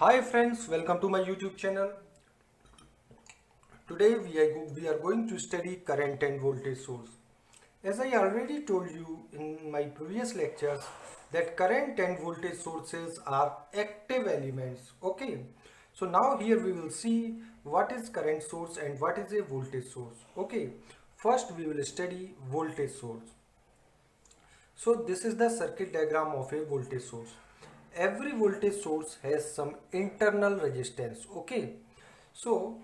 Hi friends, welcome to my YouTube channel. Today we are going to study current and voltage source. As I already told you in my previous lectures that current and voltage sources are active elements. Okay. So now here we will see what is current source and what is a voltage source. Okay. First we will study voltage source. So this is the circuit diagram of a voltage source. Every voltage source has some internal resistance. Okay. So,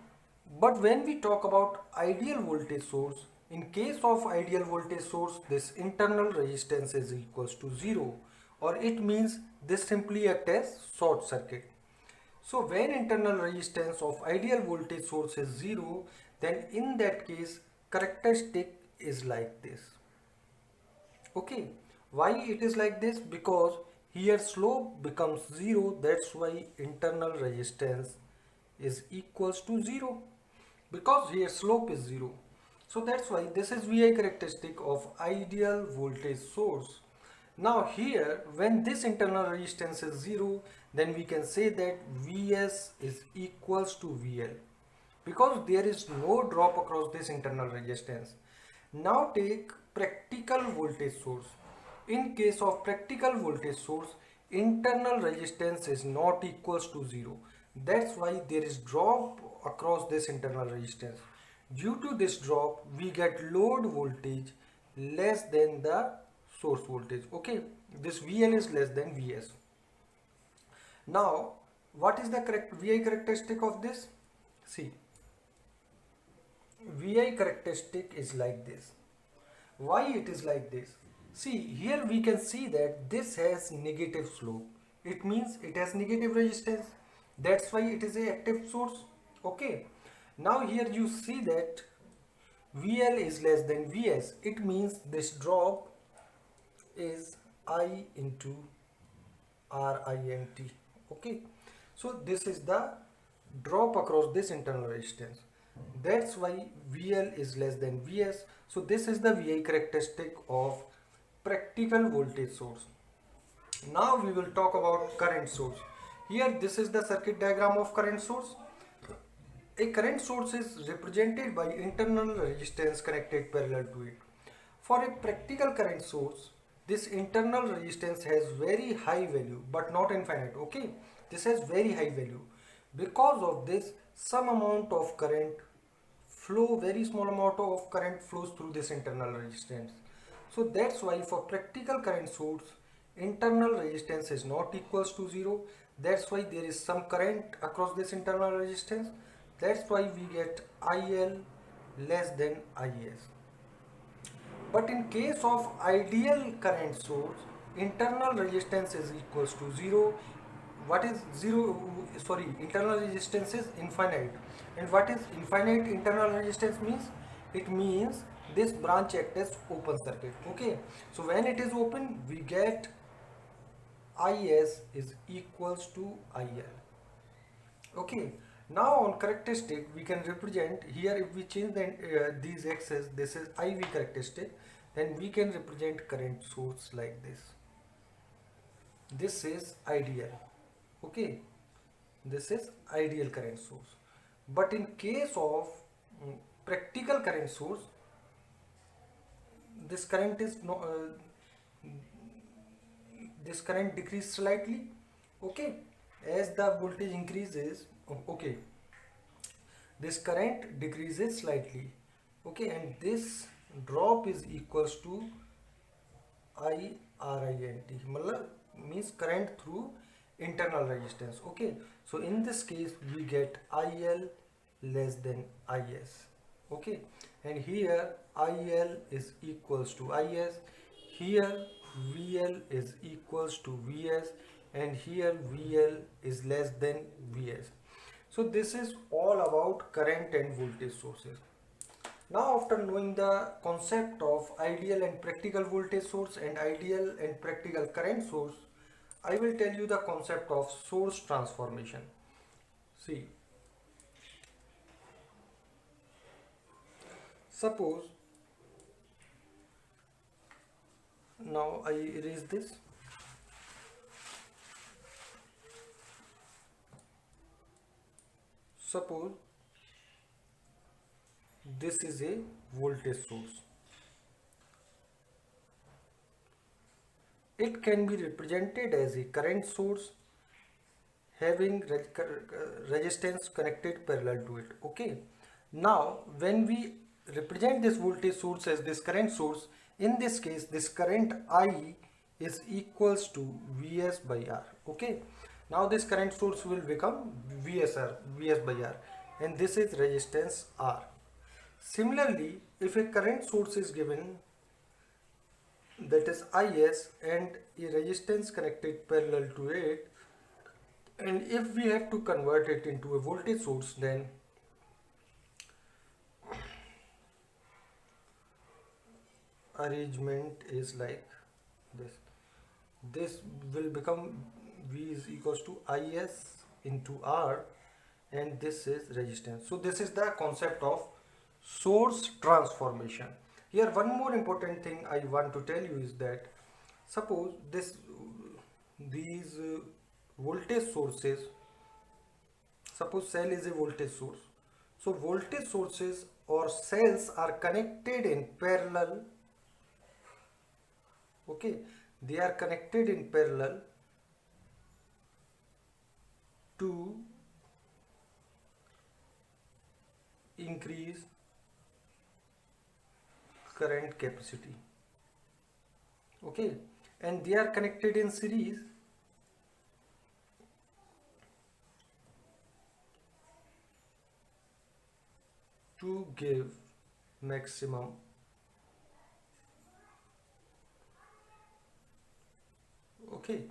but when we talk about ideal voltage source, in case of ideal voltage source, this internal resistance is equals to zero, or it means this simply act as short circuit. So when internal resistance of ideal voltage source is zero, then in that case characteristic is like this. Okay, why it is like this? Because here slope becomes zero, that's why internal resistance is equals to zero, because here slope is zero. So that's why this is VI characteristic of ideal voltage source. Now here when this internal resistance is zero, then we can say that Vs is equals to VL, because there is no drop across this internal resistance. Now take practical voltage source. In case of practical voltage source, internal resistance is not equals to zero. That's why there is drop across this internal resistance. Due to this drop, we get load voltage less than the source voltage. Okay, this VL is less than VS. Now, what is the correct VI characteristic of this? See, VI characteristic is like this. Why it is like this? See, here we can see that this has negative slope. It means it has negative resistance. That's why it is a active source. Okay. Now here you see that VL is less than VS. It means this drop is I into RINT. Okay. So this is the drop across this internal resistance. That's why VL is less than VS. So this is the VI characteristic of practical voltage source. Now we will talk about current source. Here this is the circuit diagram of current source. A current source is represented by internal resistance connected parallel to it. For a practical current source, this internal resistance has very high value but not infinite. Okay, this has very high value. Because of this, some amount of current flow, very small amount of current flows through this internal resistance. So that's why for practical current source, internal resistance is not equals to zero. That's why there is some current across this internal resistance. That's why we get IL less than IS. But in case of ideal current source, internal resistance is equals to zero. What is zero? Sorry, internal resistance is infinite. And what is infinite internal resistance means? It means this branch acts as open circuit. Okay. So when it is open, we get IS is equals to IL. Okay. Now on characteristic we can represent here, if we change these x's, this is IV characteristic, then we can represent current source like this. This is ideal. Okay, this is ideal current source. But in case of practical current source, this current is no this current decreases slightly. Okay, as the voltage increases. Okay, this current decreases slightly. Okay, and this drop is equals to IRINT, means current through internal resistance. Okay, so in this case we get IL less than IS. Okay, and here IL is equals to IS, here VL is equals to VS, and here VL is less than VS. So this is all about current and voltage sources. Now after knowing the concept of ideal and practical voltage source and ideal and practical current source, I will tell you the concept of source transformation. See, suppose now I erase this. suppose this is a voltage source. It can be represented as a current source having resistance connected parallel to it. Okay. Now, when we represent this voltage source as this current source, in this case, this current I is equals to Vs by R. Okay. Now, this current source will become Vs by R, and this is resistance R. Similarly, if a current source is given, that is Is, and a resistance connected parallel to it, and if we have to convert it into a voltage source, then arrangement is like this will become V is equals to Is into R, and this is resistance. So this is the concept of source transformation. Here one more important thing I want to tell you is that suppose these voltage sources, suppose cell is a voltage source, so voltage sources or cells are connected in parallel. Okay, they are connected in parallel to increase current capacity. Okay, and they are connected in series to give maximum okay.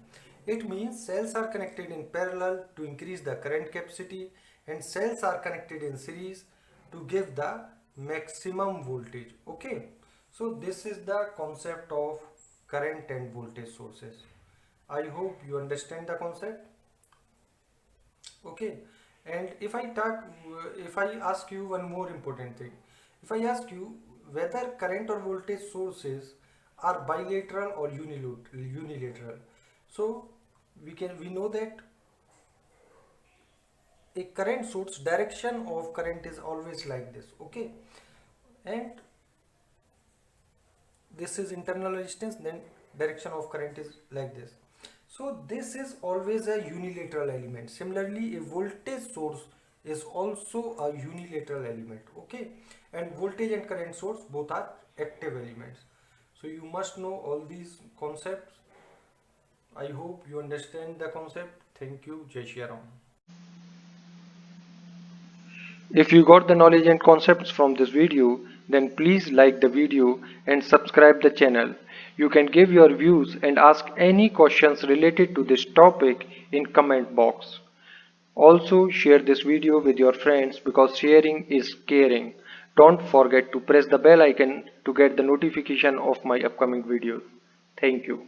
It means cells are connected in parallel to increase the current capacity, and cells are connected in series to give the maximum voltage. Okay, so this is the concept of current and voltage sources. I hope you understand the concept. Okay, and if I ask you one more important thing, if I ask you whether current or voltage sources are bilateral or unilateral, so we know that a current source direction of current is always like this. Okay, and this is internal resistance, then direction of current is like this. So this is always a unilateral element. Similarly, a voltage source is also a unilateral element. Okay, and voltage and current source both are active elements. So you must know all these concepts. I hope you understand the concept. Thank you. Jai Shri Ram. If you got the knowledge and concepts from this video, then please like the video and subscribe the channel. You can give your views and ask any questions related to this topic in comment box. Also share this video with your friends because sharing is caring. Don't forget to press the bell icon to get the notification of my upcoming videos. Thank you.